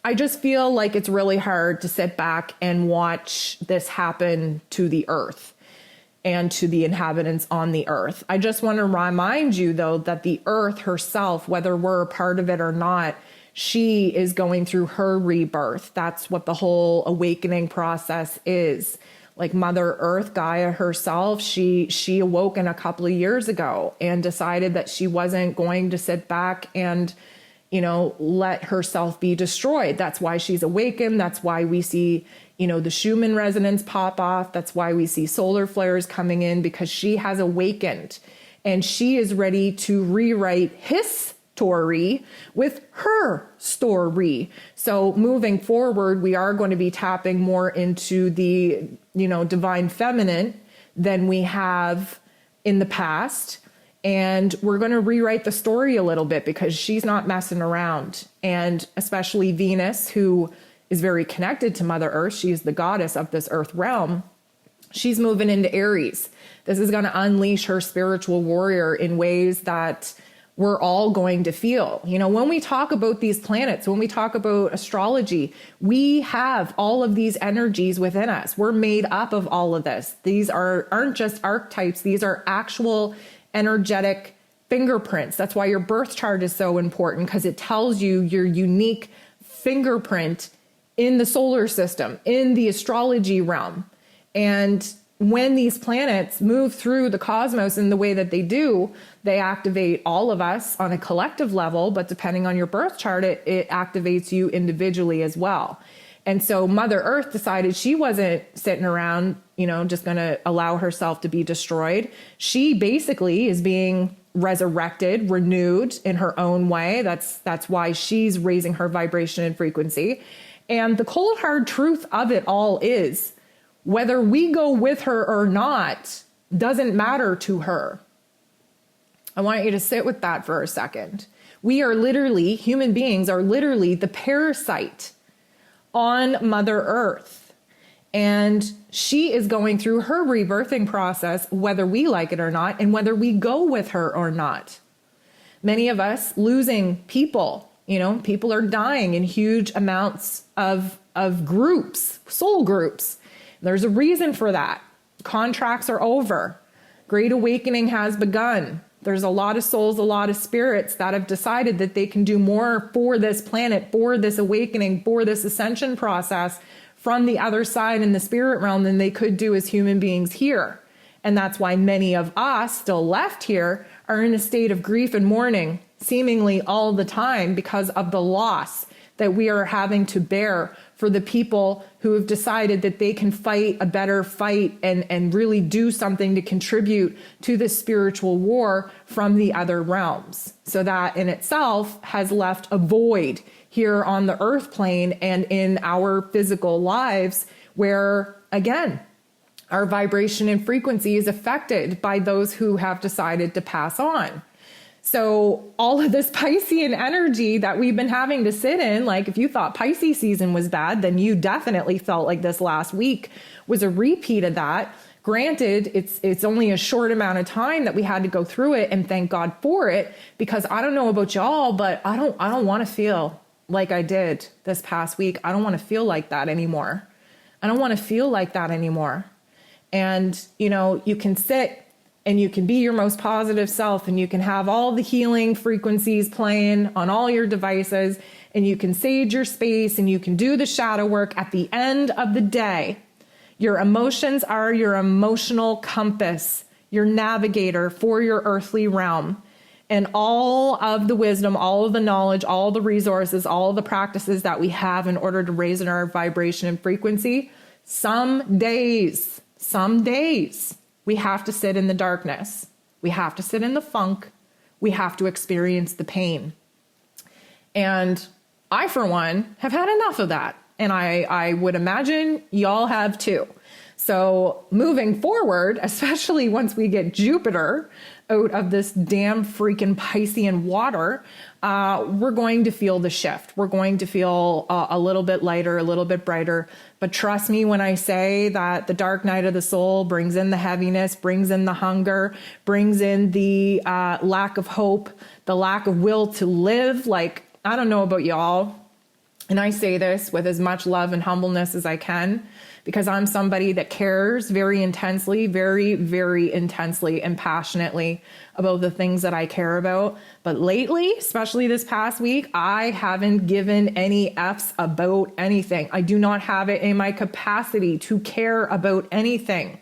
I just feel like it's really hard to sit back and watch this happen to the earth and to the inhabitants on the earth. I just want to remind you, though, that the earth herself, whether we're a part of it or not, she is going through her rebirth. That's what the whole awakening process is. Like Mother Earth, Gaia herself, she awoken a couple of years ago and decided that she wasn't going to sit back and let herself be destroyed. That's why she's awakened. That's why we see, the Schumann Resonance pop off. That's why we see solar flares coming in, because she has awakened and she is ready to rewrite his story with her story. So moving forward, we are going to be tapping more into the, divine feminine than we have in the past. And we're going to rewrite the story a little bit, because she's not messing around. And especially Venus, who is very connected to Mother Earth. She is the goddess of this earth realm. She's moving into Aries. This is going to unleash her spiritual warrior in ways that we're all going to feel. When we talk about these planets, when we talk about astrology, we have all of these energies within us. We're made up of all of this. These aren't just archetypes. These are actual energetic fingerprints. That's why your birth chart is so important, because it tells you your unique fingerprint in the solar system, in the astrology realm. And when these planets move through the cosmos in the way that they do, they activate all of us on a collective level, but depending on your birth chart, it activates you individually as well. And so Mother Earth decided she wasn't sitting around, just going to allow herself to be destroyed. She basically is being resurrected, renewed in her own way. That's why she's raising her vibration and frequency. And the cold hard truth of it all is, whether we go with her or not doesn't matter to her. I want you to sit with that for a second. Human beings are literally the parasite on Mother Earth. And she is going through her rebirthing process, whether we like it or not, and whether we go with her or not. Many of us losing people, people are dying in huge amounts of groups, soul groups. There's a reason for that. Contracts are over. Great awakening has begun. There's a lot of souls, a lot of spirits that have decided that they can do more for this planet, for this awakening, for this ascension process from the other side in the spirit realm than they could do as human beings here. And that's why many of us still left here are in a state of grief and mourning, seemingly all the time, because of the loss that we are having to bear for the people who have decided that they can fight a better fight and really do something to contribute to the spiritual war from the other realms. So that in itself has left a void here on the earth plane and in our physical lives where, again, our vibration and frequency is affected by those who have decided to pass on. So all of this Piscean energy that we've been having to sit in, like if you thought Pisces season was bad, then you definitely felt like this last week was a repeat of that. Granted, it's only a short amount of time that we had to go through it, and thank God for it, because I don't know about y'all, but I don't want to feel like I did this past week. I don't want to feel like that anymore. I don't want to feel like that anymore. And, you know, you can sit and you can be your most positive self, and you can have all the healing frequencies playing on all your devices, and you can sage your space, and you can do the shadow work. At the end of the day, your emotions are your emotional compass, your navigator for your earthly realm. And all of the wisdom, all of the knowledge, all the resources, all of the practices that we have in order to raise our vibration and frequency, some days, we have to sit in the darkness. We have to sit in the funk. We have to experience the pain. And I, for one, have had enough of that. And I would imagine y'all have too. So moving forward, especially once we get Jupiter out of this damn freaking Piscean water, we're going to feel the shift. We're going to feel a little bit lighter, a little bit brighter. But trust me when I say that the dark night of the soul brings in the heaviness, brings in the hunger, brings in the lack of hope, the lack of will to live. Like, I don't know about y'all, and I say this with as much love and humbleness as I can, because I'm somebody that cares very intensely, very, very intensely and passionately about the things that I care about. But lately, especially this past week, I haven't given any F's about anything. I do not have it in my capacity to care about anything.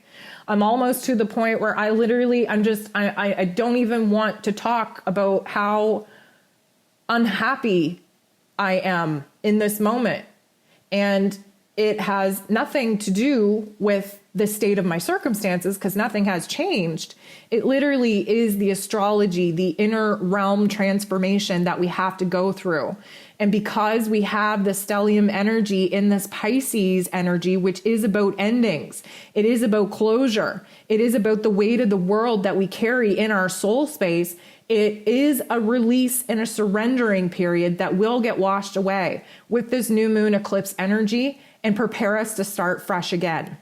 I'm almost to the point where I literally, I don't even want to talk about how unhappy I am in this moment. And it has nothing to do with the state of my circumstances, because nothing has changed. It literally is the astrology, the inner realm transformation that we have to go through. And because we have the stellium energy in this Pisces energy, which is about endings, it is about closure, it is about the weight of the world that we carry in our soul space. It is a release and a surrendering period that will get washed away with this new moon eclipse energy and prepare us to start fresh again.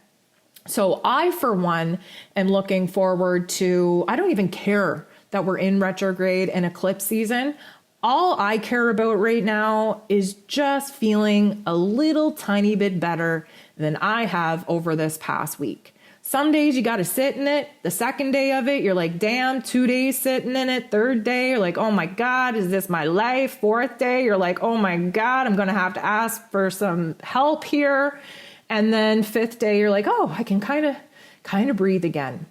So I, for one, am looking forward to, I don't even care that we're in retrograde and eclipse season. All I care about right now is just feeling a little tiny bit better than I have over this past week. Some days you got to sit in it. The second day of it, you're like, damn, 2 days sitting in it. Third day, you're like, oh my God, is this my life? Fourth day, you're like, oh my God, I'm going to have to ask for some help here. And then fifth day, you're like, oh, I can kind of breathe again.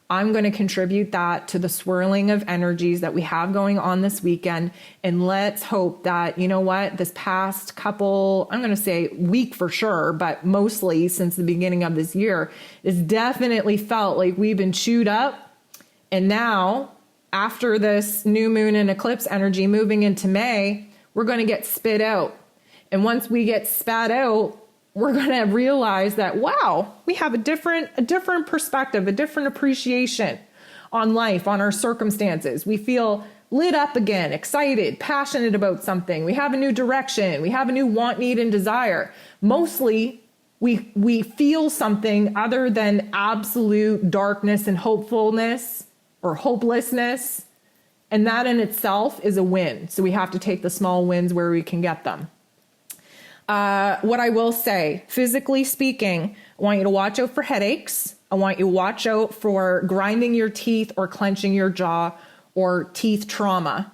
I'm going to contribute that to the swirling of energies that we have going on this weekend. And let's hope that, you know what, this past couple, I'm going to say week for sure, but mostly since the beginning of this year, it's definitely felt like we've been chewed up. And now, after this new moon and eclipse energy moving into May, we're going to get spit out. And once we get spat out, we're going to realize that, wow, we have a different perspective, a different appreciation on life, on our circumstances. We feel lit up again, excited, passionate about something. We have a new direction. We have a new want, need, and desire. Mostly, we feel something other than absolute darkness and hopefulness or hopelessness. And that in itself is a win. So we have to take the small wins where we can get them. What I will say, physically speaking, I want you to watch out for headaches. I want you to watch out for grinding your teeth or clenching your jaw or teeth trauma.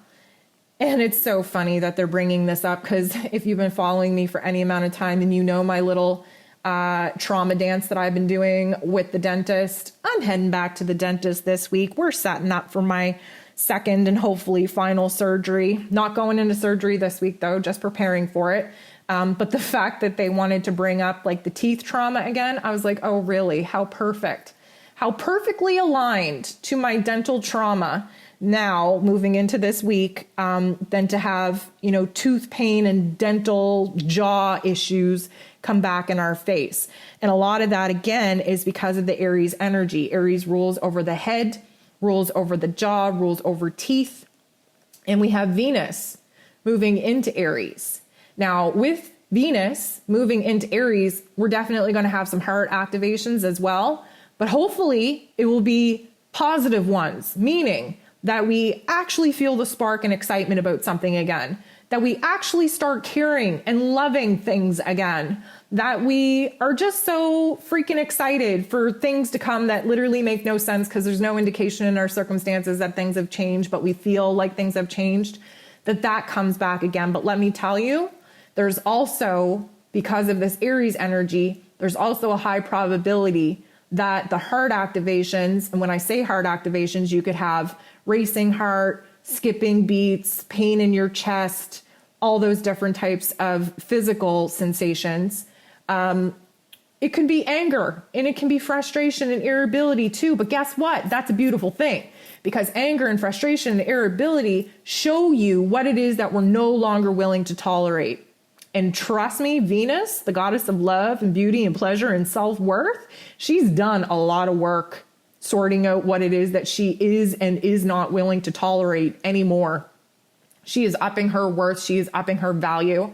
And it's so funny that they're bringing this up, because if you've been following me for any amount of time, then you know my little trauma dance that I've been doing with the dentist. I'm heading back to the dentist this week. We're setting up for my second and hopefully final surgery. Not going into surgery this week though, just preparing for it. But the fact that they wanted to bring up like the teeth trauma again, I was like, oh really? How perfect. How perfectly aligned to my dental trauma now moving into this week, than to have, tooth pain and dental jaw issues come back in our face. And a lot of that, again, is because of the Aries energy. Aries rules over the head, rules over the jaw, rules over teeth. And we have Venus moving into Aries. Now, with Venus moving into Aries, we're definitely going to have some heart activations as well. But hopefully it will be positive ones, meaning that we actually feel the spark and excitement about something again, that we actually start caring and loving things again, that we are just so freaking excited for things to come that literally make no sense because there's no indication in our circumstances that things have changed, but we feel like things have changed, that comes back again. But let me tell you, there's also, because of this Aries energy, there's also a high probability that the heart activations, and when I say heart activations, you could have racing heart, skipping beats, pain in your chest, all those different types of physical sensations. It could be anger, and it can be frustration and irritability too. But guess what? That's a beautiful thing, because anger and frustration and irritability show you what it is that we're no longer willing to tolerate. And trust me, Venus, the goddess of love and beauty and pleasure and self-worth, she's done a lot of work sorting out what it is that she is and is not willing to tolerate anymore. She is upping her worth. She is upping her value.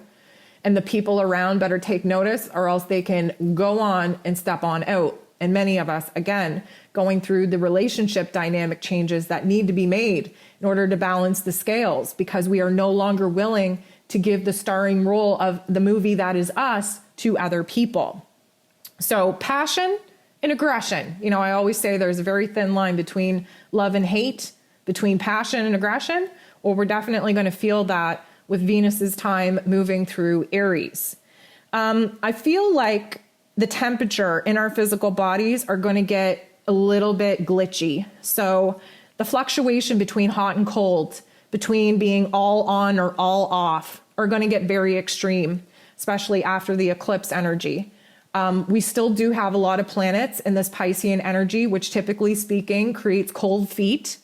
And the people around better take notice, or else they can go on and step on out. And many of us, again, going through the relationship dynamic changes that need to be made in order to balance the scales, because we are no longer willing to give the starring role of the movie that is us to other people. So passion and aggression. I always say there's a very thin line between love and hate, between passion and aggression. Well, we're definitely going to feel that with Venus's time moving through Aries. I feel like the temperature in our physical bodies are going to get a little bit glitchy. So the fluctuation between hot and cold, between being all on or all off, are going to get very extreme, especially after the eclipse energy. We still do have a lot of planets in this Piscean energy, which typically speaking creates cold feet,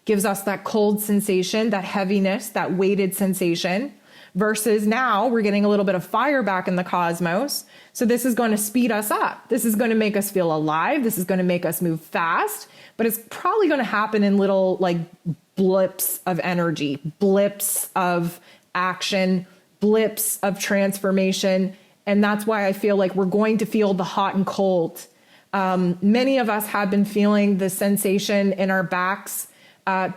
gives us that cold sensation, that heaviness, that weighted sensation, versus now we're getting a little bit of fire back in the cosmos. So this is going to speed us up. This is going to make us feel alive. This is going to make us move fast, but it's probably going to happen in little like blips of energy, blips of action, blips of transformation. And that's why I feel like we're going to feel the hot and cold. Many of us have been feeling the sensation in our backs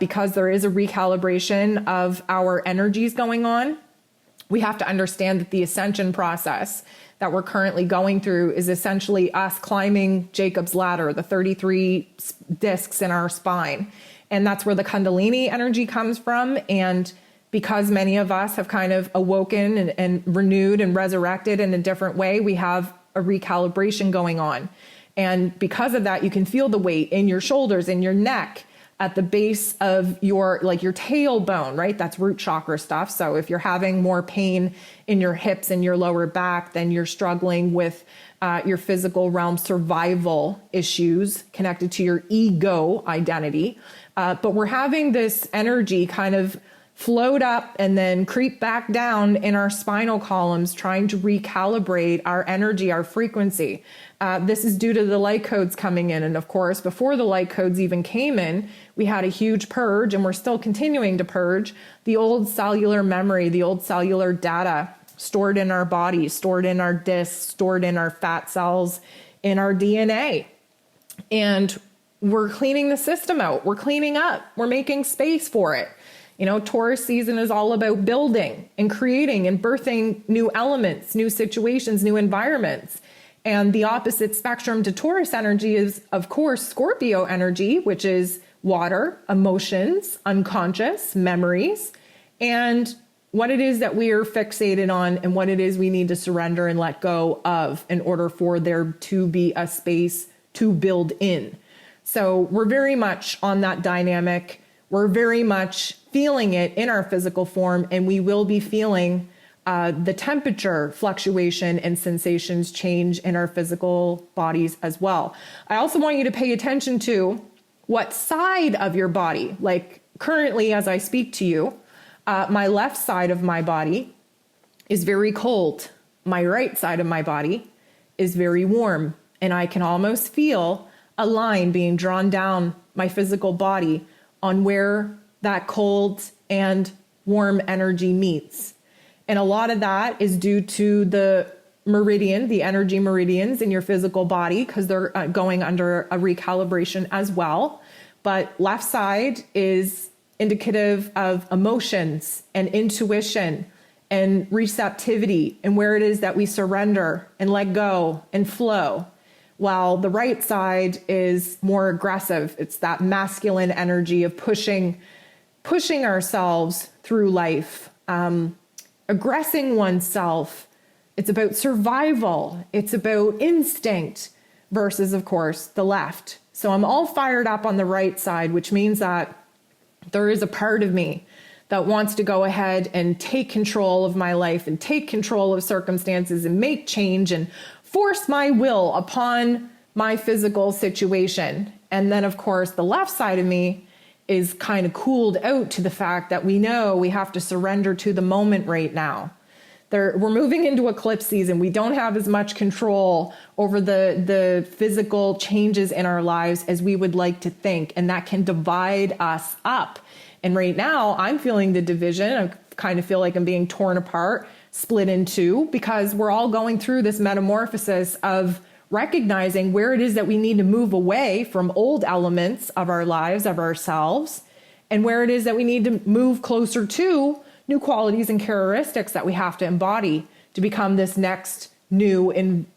because there is a recalibration of our energies going on. We have to understand that the ascension process that we're currently going through is essentially us climbing Jacob's ladder, the 33 discs in our spine. And that's where the Kundalini energy comes from. And because many of us have kind of awoken and renewed and resurrected in a different way, we have a recalibration going on. And because of that, you can feel the weight in your shoulders, in your neck, at the base of your tailbone, right? That's root chakra stuff. So if you're having more pain in your hips and your lower back, then you're struggling with your physical realm survival issues connected to your ego identity. But we're having this energy kind of float up and then creep back down in our spinal columns, trying to recalibrate our energy, our frequency. This is due to the light codes coming in. And of course, before the light codes even came in, we had a huge purge, and we're still continuing to purge the old cellular memory, the old cellular data stored in our bodies, stored in our discs, stored in our fat cells, in our DNA. And we're cleaning the system out. We're cleaning up. We're making space for it. Taurus season is all about building and creating and birthing new elements, new situations, new environments. And the opposite spectrum to Taurus energy is, of course, Scorpio energy, which is water, emotions, unconscious, memories, and what it is that we are fixated on and what it is we need to surrender and let go of in order for there to be a space to build in. So we're very much on that dynamic we're very much feeling it in our physical form, and we will be feeling the temperature fluctuation and sensations change in our physical bodies as well. I also want you to pay attention to what side of your body, like currently as I speak to you, my left side of my body is very cold. My right side of my body is very warm, and I can almost feel a line being drawn down my physical body on where that cold and warm energy meets. And a lot of that is due to the energy meridians in your physical body, because they're going under a recalibration as well. But left side is indicative of emotions and intuition and receptivity and where it is that we surrender and let go and flow. While the right side is more aggressive. It's that masculine energy of pushing ourselves through life, aggressing oneself. It's about survival. It's about instinct versus, of course, the left. So I'm all fired up on the right side, which means that there is a part of me that wants to go ahead and take control of my life and take control of circumstances and make change and force my will upon my physical situation. And then, of course, the left side of me is kind of cooled out to the fact that we know we have to surrender to the moment right now. We're moving into eclipse season. We don't have as much control over the physical changes in our lives as we would like to think, and that can divide us up. And right now, I'm feeling the division. I kind of feel like I'm being torn apart, split in two, because we're all going through this metamorphosis of recognizing where it is that we need to move away from old elements of our lives, of ourselves, and where it is that we need to move closer to new qualities and characteristics that we have to embody to become this next new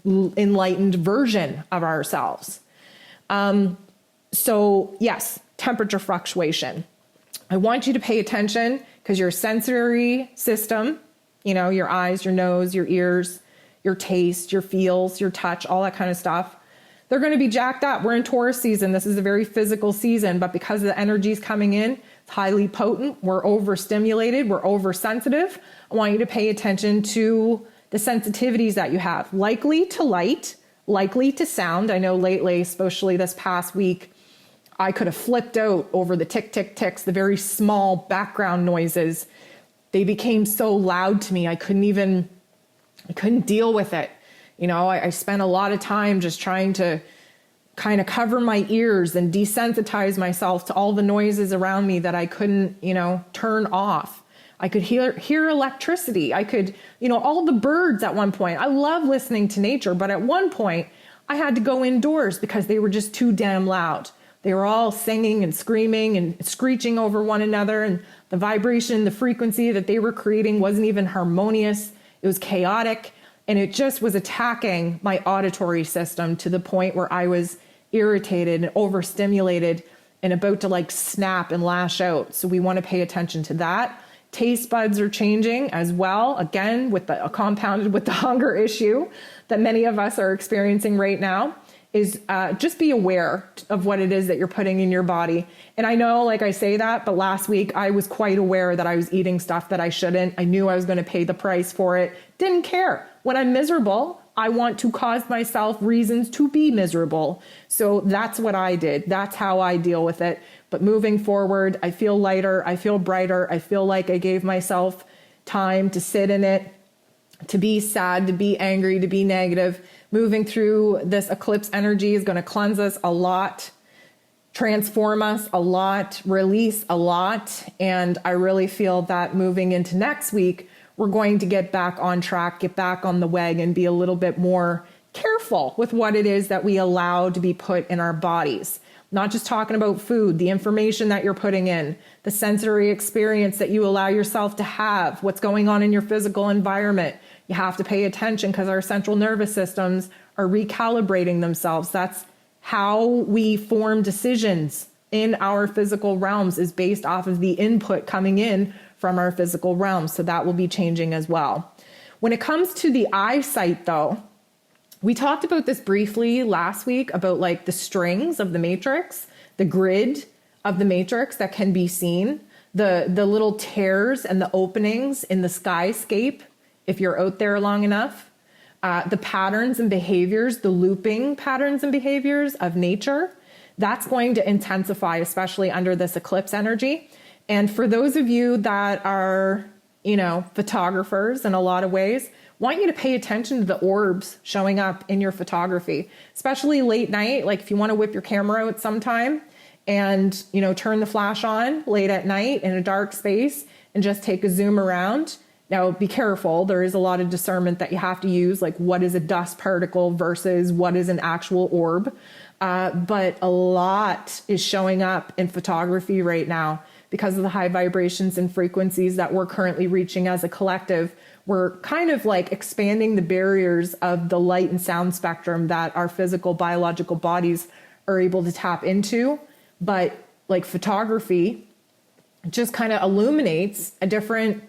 enlightened version of ourselves. So yes, temperature fluctuation. I want you to pay attention because your sensory system, your eyes, your nose, your ears, your taste, your feels, your touch, all that kind of stuff, they're going to be jacked up. We're in Taurus season. This is a very physical season, but because the energy is coming in, it's highly potent. We're overstimulated. We're oversensitive. I want you to pay attention to the sensitivities that you have. Likely to light, likely to sound. I know lately, especially this past week, I could have flipped out over the tick, tick, ticks, the very small background noises. They became so loud to me. I couldn't deal with it. I spent a lot of time just trying to kind of cover my ears and desensitize myself to all the noises around me that I couldn't, turn off. I could hear electricity. I could, all the birds at one point. I love listening to nature, but at one point I had to go indoors because they were just too damn loud. They were all singing and screaming and screeching over one another, and the vibration, the frequency that they were creating wasn't even harmonious. It was chaotic, and it just was attacking my auditory system to the point where I was irritated and overstimulated and about to snap and lash out. So we want to pay attention to that. Taste buds are changing as well, again, compounded with the hunger issue that many of us are experiencing right now. Is just be aware of what it is that you're putting in your body. And I know, I say that, but last week I was quite aware that I was eating stuff that I shouldn't. I knew I was going to pay the price for it. Didn't care. When I'm miserable, I want to cause myself reasons to be miserable. So that's what I did. That's how I deal with it. But moving forward, I feel lighter. I feel brighter. I feel like I gave myself time to sit in it, to be sad, to be angry, to be negative. Moving through this eclipse energy is going to cleanse us a lot, transform us a lot, release a lot. And I really feel that moving into next week, we're going to get back on track, get back on the wagon, be a little bit more careful with what it is that we allow to be put in our bodies. Not just talking about food, the information that you're putting in, the sensory experience that you allow yourself to have, what's going on in your physical environment. You have to pay attention because our central nervous systems are recalibrating themselves. That's how we form decisions in our physical realms, is based off of the input coming in from our physical realms. So that will be changing as well. When it comes to the eyesight, though, we talked about this briefly last week about the strings of the matrix, the grid of the matrix that can be seen, the little tears and the openings in the skyscape, if you're out there long enough, the patterns and behaviors, the looping patterns and behaviors of nature, that's going to intensify, especially under this eclipse energy. And for those of you that are, photographers in a lot of ways, want you to pay attention to the orbs showing up in your photography, especially late night. Like if you want to whip your camera out sometime and, turn the flash on late at night in a dark space and just take a zoom around. Now, be careful. There is a lot of discernment that you have to use, like what is a dust particle versus what is an actual orb. But a lot is showing up in photography right now because of the high vibrations and frequencies that we're currently reaching as a collective. We're kind of like expanding the barriers of the light and sound spectrum that our physical biological bodies are able to tap into. But like photography just kind of illuminates a different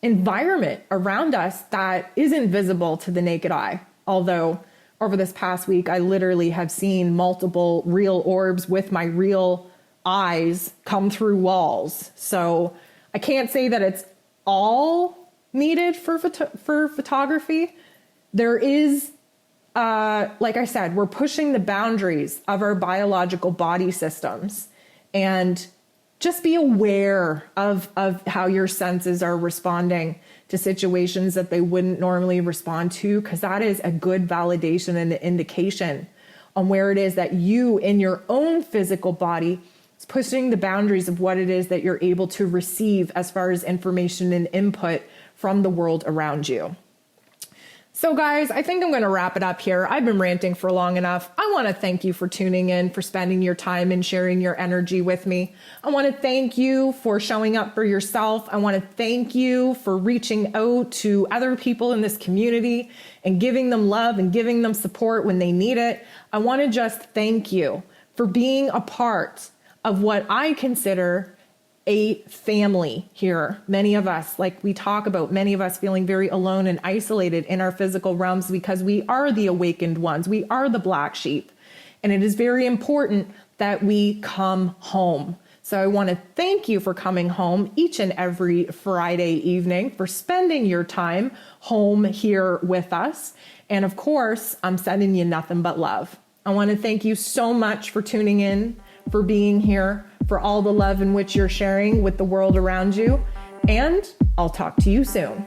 environment around us that isn't visible to the naked eye. Although over this past week, I literally have seen multiple real orbs with my real eyes come through walls. So I can't say that it's all needed for photography. There is, like I said, we're pushing the boundaries of our biological body systems, and just be aware of how your senses are responding to situations that they wouldn't normally respond to, because that is a good validation and an indication on where it is that you in your own physical body is pushing the boundaries of what it is that you're able to receive as far as information and input from the world around you. So guys, I think I'm going to wrap it up here. I've been ranting for long enough. I want to thank you for tuning in, for spending your time and sharing your energy with me. I want to thank you for showing up for yourself. I want to thank you for reaching out to other people in this community and giving them love and giving them support when they need it. I want to just thank you for being a part of what I consider a family here. Many of us, like we talk about, many of us feeling very alone and isolated in our physical realms because we are the awakened ones. We are the black sheep. And it is very important that we come home. So I want to thank you for coming home each and every Friday evening, for spending your time home here with us. And of course, I'm sending you nothing but love. I want to thank you so much for tuning in, for being here, for all the love in which you're sharing with the world around you. And I'll talk to you soon.